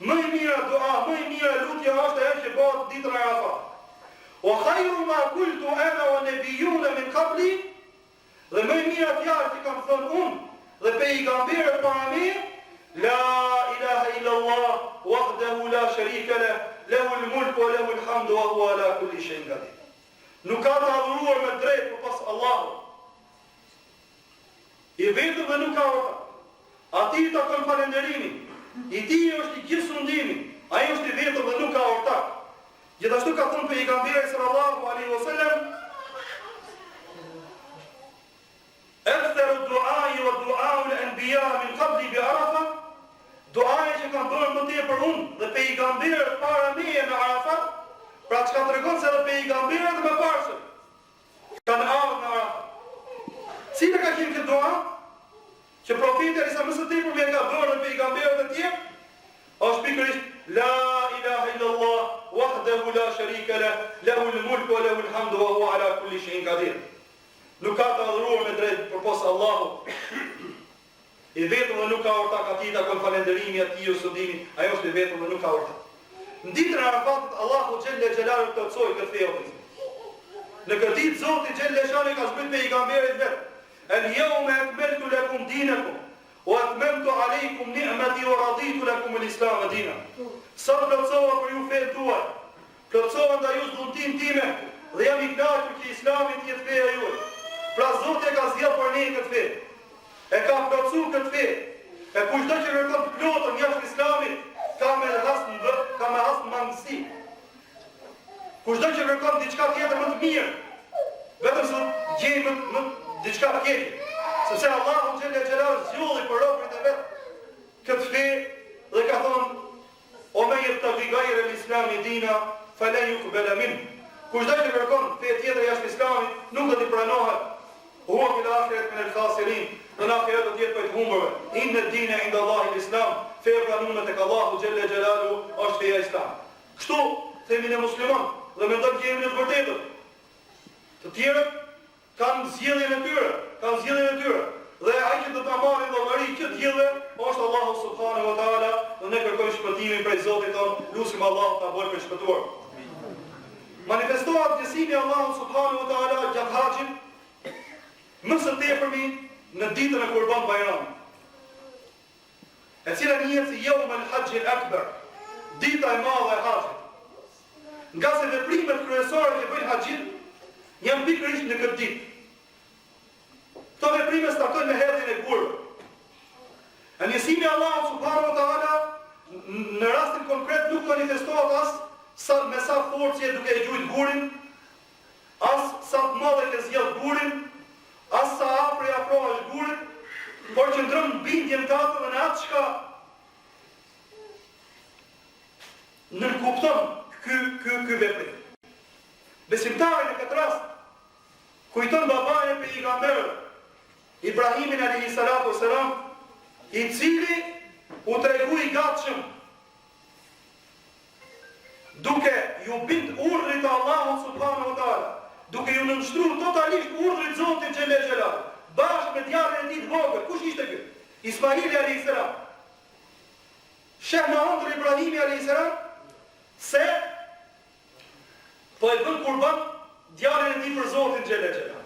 Më e mira dua, më e mira lutja është ajo që bëhet ditën e Arafat. Wa khairu ma qultu ana wa nabiyyuna min qabli, dhe më e mira fjalë që kam thënë unë dhe pejgamberët para meje, la ilaha illa Allah wahdahu la sharika lah, lahu al-mulku wa lahu al-hamdu wa huwa ala kulli shay'in qadir. Nuk ka të adhuruar me drejt përpas Allahut. I vetëm dhe nuk ka ortak. Ati i takon falënderimin. I tij është i gjithë sundimi. Ai është i vetëm dhe nuk ka ortak. Gjithashtu ka thënë pejgamberi sallallahu alaihi wasallam, aktharu du'ai wa du'au al-anbiya min qabli bi Arafa, duaja që kanë bërë më tepër unë dhe pejgamberët para meje në Arafat, pra që ka të regonë se dhe pejgamberët dhe më parësën kanë ardhur në Arafat. Cile ka qenë këtë dua? Që profeti Isa mësë të tepër me ka bërë në pejgamberët e tjerë, është pikërisht la ilaha illallah wahdahu la sharika lah, lahu al-mulku wa lahu al-hamdu wa huwa ala kulli shay'in qadir. Nuk ka të adhuruar me drejt përpos Allahut. I vetëm dhe nuk ka ortak, atij takon falënderimi, atij sundimi, ajo është i vetëm dhe nuk ka ortak. Në ditën e Arafatit Allahu xhelle xhelalu plotësoi këtë thellë. Në këtë ditë Zoti xhelle xhelalu ka zbritur pejgamberit vet. El-yawma akmaltu lakum dinakum wa atmamtu alaykum ni'mati wa raditu lakum al-islam dinan. Sot plotësova për ju fenë tuaj. Plotësova ndaj ju dhuntin time dhe jam i kënaqur që Islami të jetë feja juaj. Pra Zoti e ka zgjedhur për ne këtë fe. E ka plotësuar këtë fe. E kushdo që kërkon të plotën jashtë Islamit, ka me hasë mangësi. Kushdo që kërkon diçka tjetër më të mirë, vetëm se gjej më diçka të keqe. Sepse Allahu xhelle xhelalu zgjodhi për robërit e vet këtë fe dhe ka thonë: "O men yabtaghi ghayra al-islami dina falan yuqbala minhu." Kushdo që kërkon fe tjetër jashtë Islamit, nuk do t'i pranohet. Huwa fil akhirati min al-khasirin. Në ahiret do të jetë për të humburve. Inna ad-dina inda Allahi al-Islam. Feja pranuar tek Allahu xhelle xhelalu është feja e Islam. Kështu themi ne musliman dhe mendojmë që jemi në të vërtetën. Të tjerët kanë zgjedhjen e tyre, Dhe ai që do ta marrë llogari këtë diellë është Allahu subhanahu wa taala, dhe ne kërkojmë shpëtimin prej Zotit ton, lutim Allahu ta bëjë për shpëtuar. Manifestohet njësimi Allahu subhanahu wa taala gjatë haxhit më së tepërmi në ditën e Kurban Bayramit, e cila njihet si Yawm al-Hajj al-Akbar, dita e madhe e haxhit. Nga se veprimet kryesore që bëjnë haxhin janë pikërisht në këtë ditë. Këto veprime startojnë me hedhjen e gurëve. E njësimi Allahu subhanahu wa taala në rastin konkret nuk manifestohet as me sa forcë duke e gjujt gurin, as sa të madhe ke zgjedh gurin, as sa afër afrohesh gurit, por që ndron bindjen tënde në atë çka nënkupton ky veprim. Besimtari në këtë rast kujton babain e pejgamberit Ibrahimin alayhi salatu wasalam, i cili u tregu i gatshëm duke ju bind urdhrit të Allahut subhanahu wa taala, duke ju nënshtruar totalisht urdhrit Zotit xhelle xhelal, bashkë me djalin e tij të vogël. Kush ishte ky? Ismaili alayhi salam. Sheh në ëndër Ibrahimi alayhi salam se po e bën kurban djalin e tij për Zotin xhelle xhelal.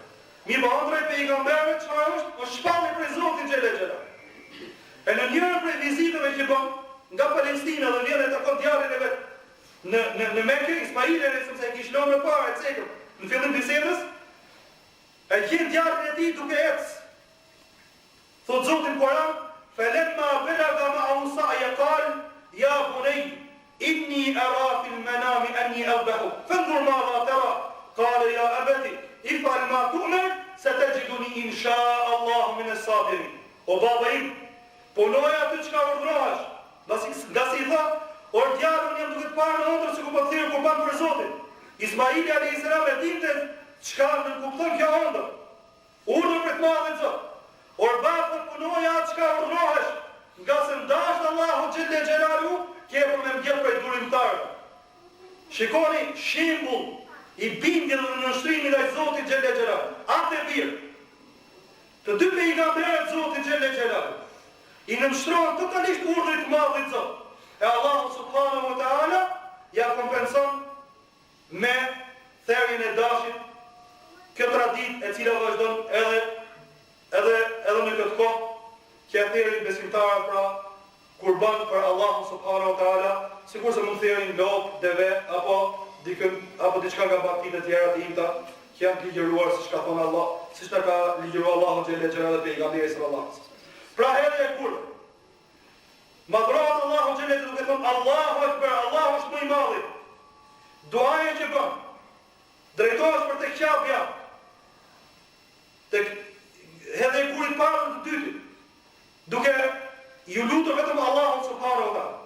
Mirë po ëndër e pejgamberëve çfarë është? Është shpallje për Zotin xhelle xhelal. E në njërën prej vizitave që bën nga Palestina dhe vjen e takon djalin e vet në Mekë, Ismaili sepse e kishte lënë më parë e cekëm. Në fillim bisedës, e gjen djalin e tij duke ecë. Thot Zoti në Kur'an: "Falamma balagha ma'ahu sa'ya qala ya bunay inni ara fil manami anni adbahu fanzur madha tara qala ya abati if'al ma tu'mar satara insha Allah min as-sabirin. O baba im, punoja aty çka urdhrohesh. Nga si I tha, or djalun jam duke të parë në ëndër se ku po thirr kurban për Zotin. Ismaili alayhis salam e dinte çka në kupton kjo ëndër. Urdhër për të madhin Zot. Or baba punoja atë çka urdhrohesh. Nga se ndash Allahu xhelle xhelalu, ke për me mbjell për durimtarë. Shikoni shembull I bindjes dhe nënshtrimit ndaj Zotit xhelle xhelalu. Atë birë. Të dy pejgamberët Zotit xhelle xhelalu I nënshtrohen totalisht urdhrit të madhit Zot. E Allahu subhanahu wa taala ja kompenson me therrjen e dashit kjo traditë e cila vazhdon edhe në këtë kohë, që thirrin besimtarët pra kurban për Allahu subhanahu wa taala, sikurse mund thirrin lop, deve apo diçka nga baktitë e tjera të imta që janë ligjëruar siç ka thënë Allah, siç ta ka ligjëruar Allahu xhelle xhelalu dhe pejgamberi sallallahu alaihi wasallam. Pra herë e kur madhrohet Allahu xhelle xhelalu duke thënë Allahu akbar, Allahu është më I madhi. Duaja që bën, drejtohesh për tek qapja, tek edhe e kurit parë të dytit, duke ju lutur vetëm Allahu subhanahu wa taala.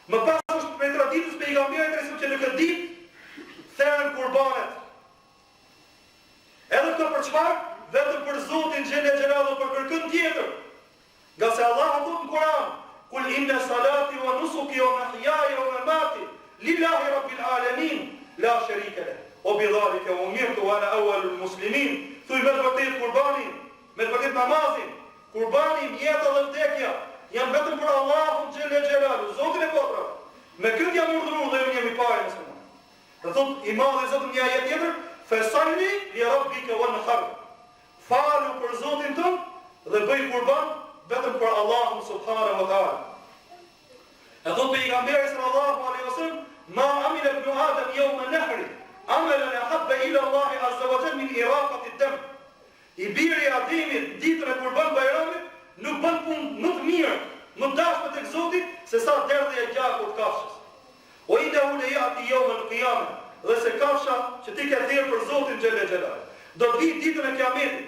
Më pas është me traditës pejgamberit që në këtë ditë therrën kurbanet. Edhe këto për çfarë? Vetëm për Zotin xhelle xhelalu për kërkën tjetër. Nga se Allahu thot në Kur'an: "Kul inna salati wa nusuki wa mahyaya wa mamati lillahi rabbil alamin la sharika lahu wa bidhalika umirtu wa ana awwalul muslimin." Thuaj me vërtet kurbanin, me vërtet namazin, kurbanin, jeta dhe vdekja janë vetëm për Allahun xhelle xhelalu, Zotin e botrave. Me këtë jam urdhëruar dhe unë jam I pari musliman. Dhe thot I madhi Zoti një ajet tjetër: "Fasalli li rabbika wanhar." Falu për Zotin tënd dhe bëj kurban vetëm për Allahun subhanahu wa taala. E thot pejgamberi sallallahu alaihi wasallam: "Ma amila ibn Adam yawm an-nahr amalan ahabba ila Allah azza wa jalla min iraqati ad-dam." I biri I Ademit ditën e kurban bajramit nuk bën punë më të mirë, më dashur tek Zoti se sa derdhja e gjakut të kafshës. O innahu la ya'ti yawm al-qiyamah, dhe se kafsha që ti ke thirrë për Zotin xhelle xhelalu do të vi ditën e Kiametit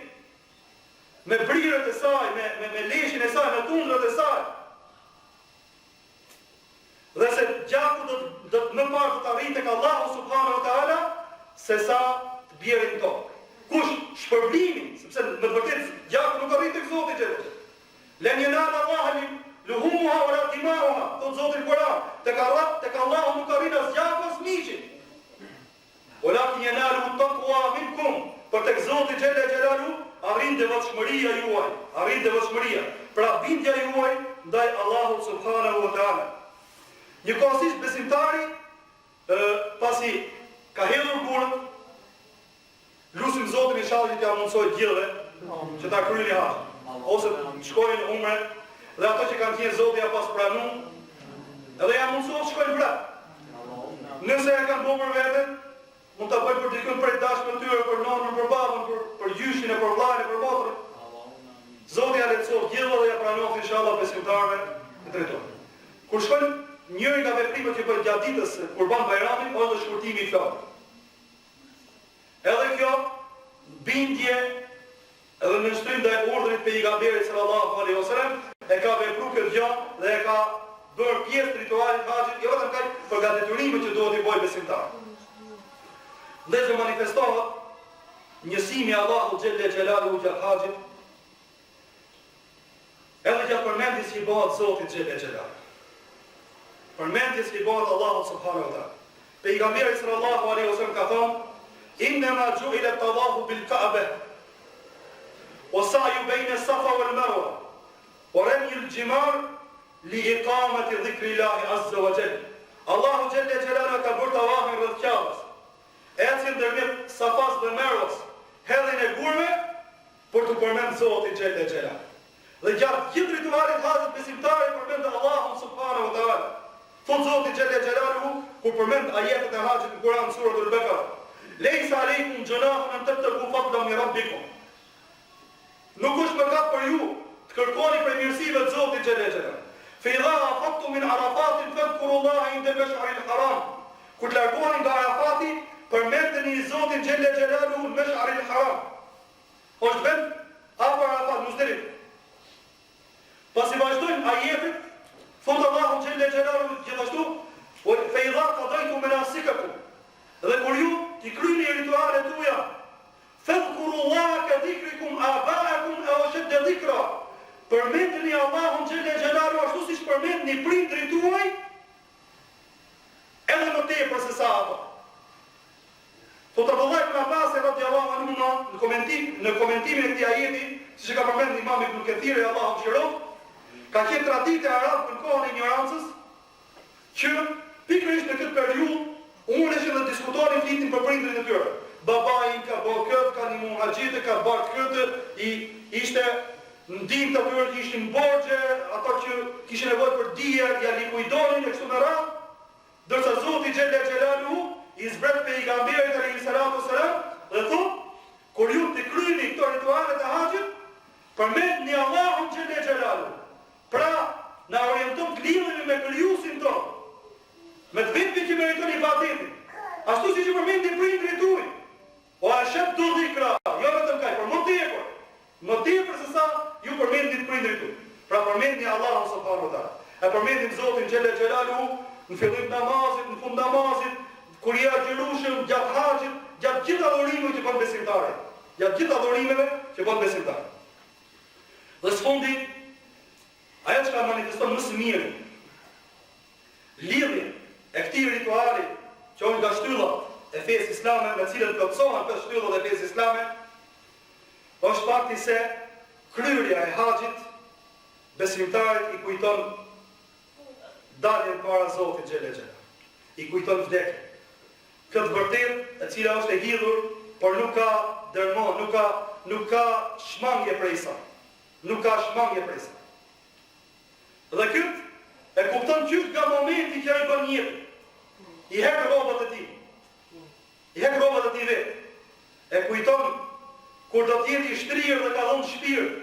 me brirët e saj, me leshin e saj, me tundrat e saj. Dhe se gjaku do të më parë të arrijë tek Allahu subhanahu wa taala se sa të bjerin tokë. Kush shpërblimin, sepse me të vërtetë gjaku nuk arrin tek Zoti xhelle xhelalu. Len yanala Allahu luhumuha wala dima'uha, thot Zoti në Kur'an, tek Allahu nuk arrin as gjaku as miqi. Walakin yanalu at-taqwa minkum, por tek Zoti xhelle xhelalu arrin devotshmëria juaj, arrin devotshmëria, pra bindja juaj ndaj Allahut subhanahu wa taala. Njëkohësisht besimtari pasi ka hedhur burrën, lutim Zotin inshallah që t'ia mundsoj gjithëve që ta kryeni haxhin, ose shkojnë umre, dhe ato që kanë thënë Zoti ja pas pranuar, edhe ja mundsoj të shkojnë prap. Nëse e kanë bërë për veten, mund ta bëjë për dikën prej dashur të tyre, për nonën, për babën, për gjyshin e për vllajën, për motrën. Zoti ja lehtësoj gjithë dhe ja pranon inshallah besimtarëve të drejtojnë. Kur shkojnë njëri nga veprimet që bëjnë gjatë ditës kurban bajramit është shkurtimi I flokëve. Edhe kjo bindje edhe nënshtrim ndaj urdhrit pejgamberit sallallahu alaihi wasallam e ka vepruar këtë gjë dhe e ka bërë pjesë të ritualit haxhit, jo vetëm kaq për gatiturimet që duhet I bëjë besimtar. Dhe që manifestohet njësimi Allahu xhelle xhelaluhu gjatë haxhit, edhe gjatë përmendjes që I bëhet Zotit xhelle xhelaluhu. Përmendjes që I bëhet Allahu subhanahu wa taala. Pejgamberi sallallahu alaihi wasallam ka thënë: "Innama ju'ila at-tawafu bil-Ka'bah wa sa'yu bayna as-Safa wal-Marwa wa ramy al-jimar li iqamati dhikri Allahi azza wa jalla." Allahu xhelle xhelaluhu ka bërë tawafin rreth Ka'bës, ecën ndërmjet Safas dhe Marwas, hedhjen e gurve për të përmendur Zotin xhelle xhelaluhu. Dhe gjatë gjithë ritualit haxhit besimtari përmend Allahun subhanahu wa taala. Thot Zoti xhelle xhelaluhu kur përmend ajetet e haxhit në Kur'an suratul Baqara: "Leysa alaykum junahun an tabtagu fadlan min rabbikum." Nuk është mëkat për ju të kërkoni prej mirësive të Zotit xhelle xhelaluhu. "Fa idha afadtum min Arafatin fadhkuru Allaha inda al-mash'ar al-haram." Kur largoheni nga Arafati, përmendeni Zotin xhelle xhelaluhu në Mash'ar al-Haram. Është vend Pasi vazhdojnë ajetet, thotë Allahu xhelle xhelalu gjithashtu, "Fa idha qadaytum manasikakum", dhe kur ju t'i kryeni ritualet tuaja, "Fadhkurullaha ka dhikrikum aba'akum aw ashadda dhikra", përmendni Allahun xhelle xhelalu ashtu siç përmendni prindrit tuaj, edhe më tepër se sa ato. Thotë Abdullah ibn Abbas radhiyallahu anhu në komentimin e këtij ajeti, siç e ka përmendur Imam Ibn Kathir Allahu mëshiroft, ka qenë traditë e arabëve në kohën e ignorancës, që pikërisht në këtë periudhë uneshin dhe diskutonin flitin për prindrit e tyre. Babai ka bërë këtë, ka një muhaxhite, ka bërë këtë, ishte ndim të tyre që ishin borxhe, ato që kishin nevojë për dije, ja likuidonin e kështu me radhë, ndërsa Zoti xhelle xhelaluhu i zbret pejgamberit alayhi salatu wasalam dhe thotë, kur ju të kryeni këto ritualet e haxhit, përmendni Allahun xhelle xhelaluhu. Pra, na orienton të lidhemi me krijuesin tonë, me të vetmin që meriton ibadetin, ashtu siç i përmendni prindrit tuaj. O ashaddu dhikra, jo vetëm kaq, por më tepër se sa ju përmendni prindrit tuaj. Pra përmendni Allahun subhanahu wa taala. E përmendim Zotin xhelle xhelaluhu në fillim namazit, në fund namazit, kur i agjerushëm, gjatë haxhit, gjatë gjithë adhurimeve që bën besimtarët. Gjatë gjithë adhurimeve që bën besimtarët. Dhe së fundi, ajo që ka manifeston më së miri lidhjen e këtij rituali që është nga shtyllat e fesë islame, me cilën plotësohen këto shtyllat e fesë islame, është fakti se kryerja e haxhit besimtarit i kujton daljen para Zotit xhelle xhelalu. I kujton vdekjen. Këtë vërtet e cila është e hidhur, por nuk ka dërmon, nuk ka shmangje prej saj. Nuk ka shmangje prej saj. Dhe këtë e kupton qysh nga momenti që ai bën jetë. I hek rrobat e tij. I hek rrobat e tij vetë. E kujton kur do të jetë i shtrirë dhe ka dhënë shpirt,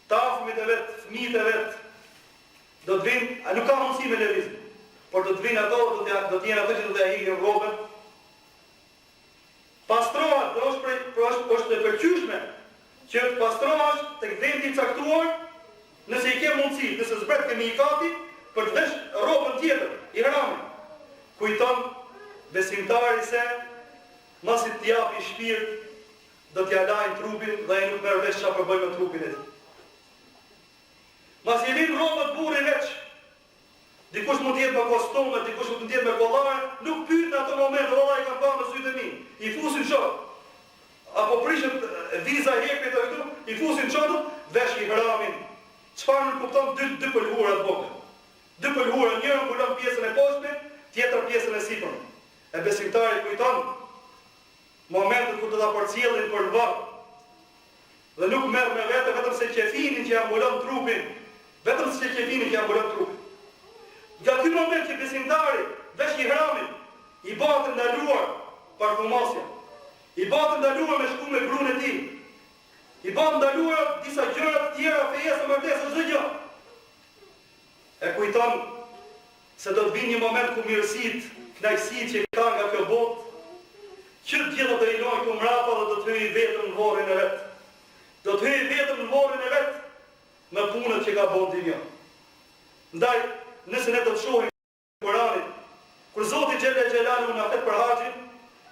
të afërmit e vet, fëmijët e vet, do të vinë, nuk ka mundësi me lëvizje, por do të vinë ato, do të jenë ato që do të hiqin rrobën. Pastrohet, është e përqyeshme që të pastrohesh tek vendi i caktuar, nëse i ke mundësi, nëse zbret kemikati, për të vesh rrobën tjetër, ihramin. Kujton besimtari se masi të japi shpirt, do t'ja lajnë trupin dhe ai nuk merr vesh çfarë bëj me trupin e tij. Masi i lin rrobët burri veç, dikush mund të jetë me kostume, dikush mund të jetë me kollare, nuk pyet në ato momente, vallai kam pa me sytë e mi. I fusin shok. Apo prishin viza hekrit aty, i fusin çotut, vesh ihramin. Çfarë nuk kupton dy pëlhura të vogla. Dy pëlhura, njëra mbulon pjesën e poshtme, tjetër pjesën e sipërme. E besimtari kujton momentin kur do ta përcjellin për varr. Dhe nuk merr me vete vetëm se qefinin që ja mbulon trupin, vetëm se qefinin që ja mbulon trupin. Nga ky moment që besimtari vesh ihramin, i bëhet ndaluar parfumasja, i bëhet ndaluar me shku me gruan e tij, i bëhet ndaluar disa gjëra të tjera fesë martesë çdo gjë. E kujton se do të vinë një moment ku mirësitë, kënaqësitë që ka nga kjo botë, që të gjitha do i lojnë këtu mrapa dhe do të hyjë vetëm në varrin e vet. Do të hyjë vetëm në varrin e vet me punët që ka bën dinjë. Ndaj, nëse ne do të shohim Kur'anin, kur Zoti xhelle xhelalu na flet për haxhin,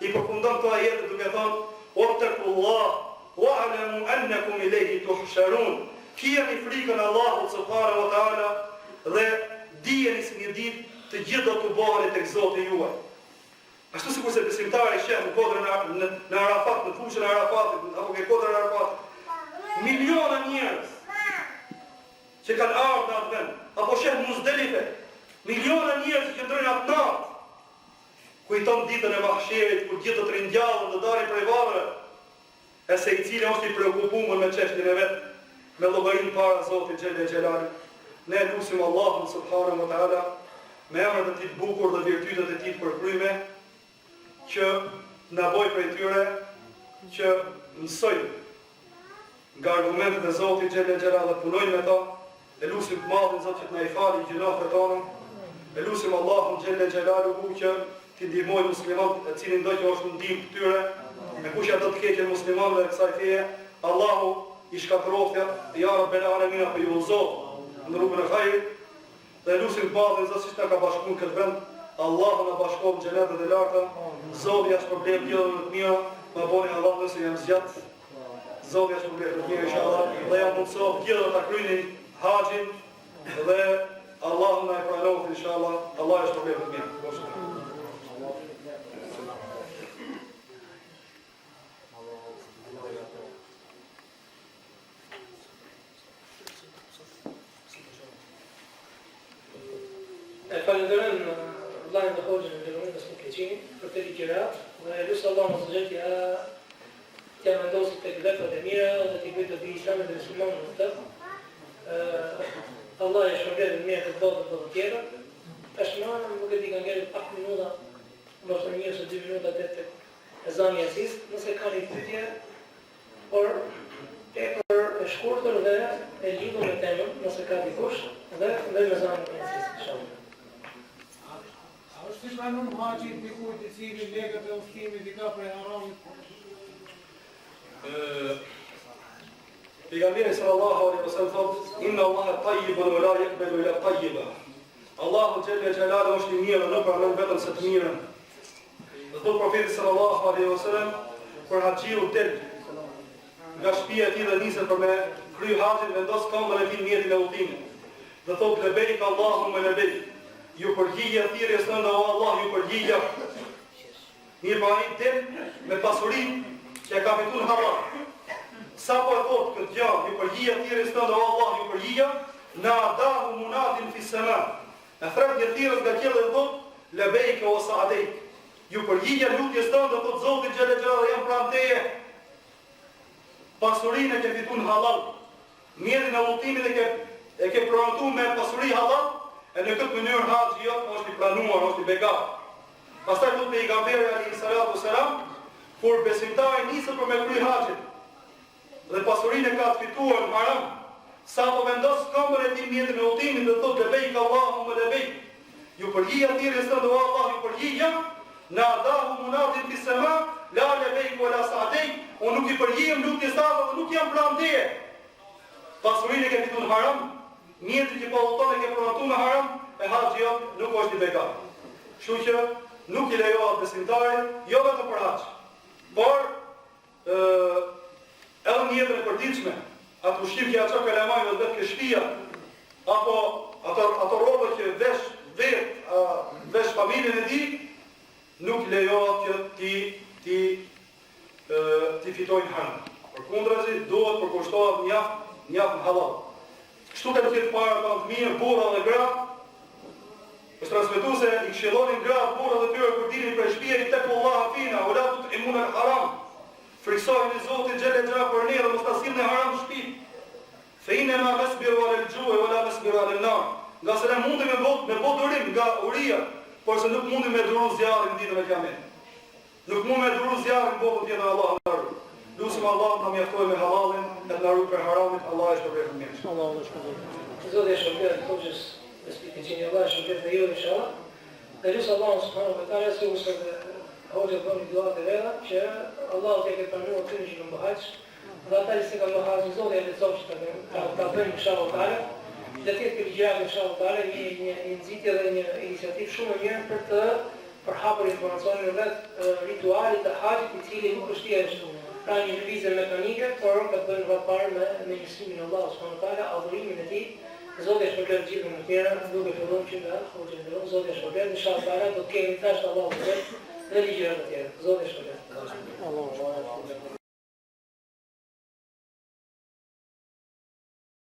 i përfundon këto ajete duke thënë: "Wattaqullah wa'lamu annakum ilayhi tuhsharun." Keni frikën e Allahut subhanahu wa taala dhe dijeni se një ditë të gjithë do të bëhen tek Zoti juaj. Ashtu sikur se besimtari sheh në kodrën në Arafat, në fushën e Arafatit, apo ke kodrën e Arafatit, miliona njerëz që kanë ardhur në atë vend, apo sheh Muzdelife, miliona njerëz që ndrojnë atë natë, kujton ditën e mahsherit, kur gjithë të ringjallën dhe dalin prej varreve, e se i cili është i preokupuar me çështjen e vet, me llogarin para Zotit xhelle xhelalu. Ne lutim Allahun subhanahu wa taala me emrat e tij të bukur dhe virtytet e tij të përkryme, që na boj prej tyre që mësojnë nga argumentet e Zotit xhelle xhelalu dhe punojnë me ta. E lutim të madhin Zot që të na i falë gjunafet tona. E lutim Allahun xhelle xhelalu që t'i ndihmojë muslimanët e cilin do që është ndihmë këtyre, me kush ato të keqen muslimanëve e kësaj feje, Allahu i shkatërroftja, ja Rabbel Alamin apo ju Zot, në rrugën e hajrit dhe lutim Allahun zotësisht na ka bashkuar këtë vend. Allahu na bashkon në xhenetet e larta. Zoti as problem jo të mira, ma boni Allah nëse jam zgjat. Zoti as problem të mira inshallah. Dhe jam mundsof gjithë ta kryeni haxhin dhe Allahu na e pranoj inshallah. Allah as problem të mira. Falenderojmë vllajën e Hoxhën e Lëvendës Mukleçini për këtë ligjërat dhe lutem Allahun subhanehu t'ia vendosi tek veprat e mira dhe t'i bëjë të bëjë Islamin dhe muslimanët në të. Allah e shpërblet në mirë të botën dhe të tjera. Tashmë nuk e di ka ngjerë pak minuta, ndoshta një ose 2 minuta deri tek ezani i Aziz, nëse ka një pyetje, por tepër e shkurtër dhe e lidhur me temën, nëse ka dikush dhe me ezanin e Aziz inshallah. Është si pranon haxhi dikujt i cili legët e udhëtimit i ka prej haramit? Pejgamberi sallallahu alaihi wasallam thotë: "Inna Allaha tayyibun wa la yaqbalu illa tayyiba." Allahu xhalla xhelalu është i mirë dhe nuk pranon vetëm së të mirën. Dhe thotë profeti sallallahu alaihi wasallam për haxhiu del nga shtëpia e tij dhe niset për me kry haxhin, vendos këmbën e tij në mjetin e udhëtimit. Dhe thotë: "Lebeik Allahumma lebeik." Ju përgjigja thirrjes tënde o Allah, ju përgjigja. Mirë pa ai tem me pasurinë që e ka fituar haram. Sa po e thotë këtë gjë, ju përgjigja thirrjes tënde o Allah, ju përgjigja, na dahu munadin fi sama. E thret një thirrës nga qielli dhe thotë: "Lebeik o sa'adeik." Ju përgjigja lutjes tënde, thotë Zoti xhela xhela, jam pranë teje. Pasurinë që fituar halal. Mjetin e udhëtimit e ke provuar me pasuri halal. E në këtë mënyrë haxhi jot është i planuar, është i begat. Pastaj thotë pejgamberi alayhi salatu wasalam, kur besimtari nisë për me kry haxhin dhe pasurinë e ka të fituar në haram, sa po vendos këmbën e tij mjetin e udhëtimit dhe thotë: "Lebeik Allahumma lebeik." Ju përgjigja thirrjes tënde o Allah, ju përgjigja, na dahu munadin fi sama, la lebeik wala sa'adeik. Unë nuk i përgjigjem lutjes tande dhe nuk jam pranë teje. Pasurinë e ke fituar në haram. Mjetin që po udhëton e ke pronatuar me haram, e haxhi jot nuk është i begat. Kështu që nuk i lejohet besimtarit, jo vetëm për haxh, por edhe në jetën e përditshme, atë ushqim që ja çon kalamaj vetë ke shtëpia, apo ato rroba që vesh familjen e tij, nuk lejohet që ti fitojnë haram. Përkundrazi duhet përkushtohet mjaft halal. Kështu ka të qenë para të mirë, burra dhe gra. Është transmetuar se i këshillonin gra, burra dhe tyre kur dilnin prej shtëpia, tek Allahu fina, ula tut'imun al-haram. Friksojnë Zotin xhela xhela për ne dhe mos ta sillni haram në shtëpi. Fe inna ma nasbiru ala al-ju'i wala nasbiru ala an-nar. Nga se ne mundem me bot durim nga uria, por se nuk mundem me duru zjarrin ditën e Kiametit. Nuk mund me duru zjarrin botën tjetër Allahu na ruaj. Lusim Allah na mjaftojë me halalin, e na ruaj për haramit. Allah e shpërblet mirë. Allahu e shpërblet. Zoti e shpërblet Hoxhës me spikëçinë Allah e shpërblet dhe ju inshallah. Dhe lutem Allahu subhanahu wa taala se usë Hoxha bëni duat e veta që Allahu t'e ketë pranuar ty që në haxh. Dhe ata që kanë haxh Zoti e lëzoft ta bëjmë inshallah taala. Dhe të ketë gjëra inshallah taala një nxitje dhe një iniciativë shumë e mirë për të përhapur informacionin rreth ritualit të haxhit, i cili nuk është thjesht pra një lëvizje mekanike, por ka të bëjë vepar me njësimin e Allahut subhanahu wa taala, adhurimin e tij. Zoti e shpërblet gjithë në të tjera, duke filluar që nga Hoxha e Ndëror, Zoti e shpërblet, inshallah taala do të kemi tash Allahu dhe ligjërat e tjera. Zoti e shpërblet.